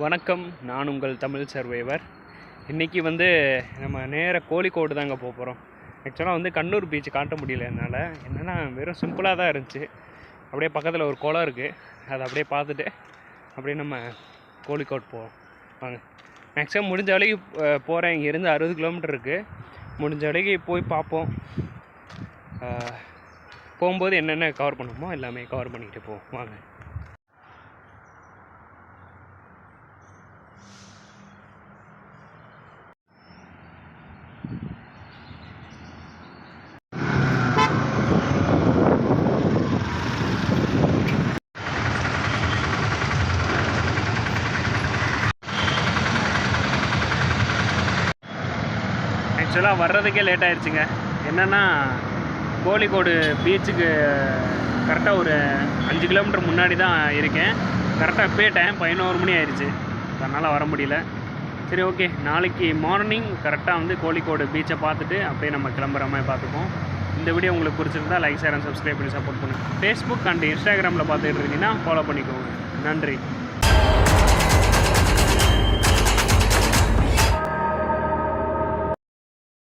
வணக்கம், நான் உங்கள் தமிழ் சர்வைவர். இன்றைக்கி நம்ம நேராக கோழிக்கோடு தாங்க போகிறோம். ஆக்சுவலாக கண்ணூர் பீச் காட்ட முடியல என்னால். என்னென்னா வெறும் சிம்பிளாக தான் இருந்துச்சு. அப்படியே பக்கத்தில் ஒரு குளம் இருக்குது, அதை அப்படியே பார்த்துட்டு அப்படியே நம்ம கோழிக்கோடு போவோம் வாங்க. மேக்ஸிமம் முடிஞ்ச வரைக்கும் போகிறேன். இங்கேருந்து 60 கிலோமீட்டர் இருக்குது. முடிஞ்ச வரைக்கும் போய் பார்ப்போம். போகும்போது என்னென்ன கவர் பண்ணுமோ எல்லாமே கவர் பண்ணிக்கிட்டு போவோம் வாங்க. ஆக்சுவலாக வர்றதுக்கே லேட் ஆகிடுச்சிங்க. என்னென்னா கோழிக்கோடு பீச்சுக்கு கரெக்டாக ஒரு 5 கிலோமீட்டர் முன்னாடி தான் இருக்கேன். கரெக்டாக இப்போயே டைம் 11 மணி ஆயிடுச்சு. அதனால் வர முடியல. சரி, ஓகே, நாளைக்கு மார்னிங் கரெக்டாக கோழிக்கோடு பீச்சை பார்த்துட்டு அப்படியே நம்ம கிளம்புற மாதிரி பார்த்துப்போம். இந்த வீடியோ உங்களுக்கு பிடிச்சிருந்தா லைக், ஷேர் அண்ட் சப்ஸ்கிரைப் பண்ணி சப்போர்ட் பண்ணுங்கள். ஃபேஸ்புக் அண்ட் இன்ஸ்டாகிராமில் பார்த்துட்டு இருந்தீங்கன்னா ஃபாலோ பண்ணிக்கோங்க. நன்றி.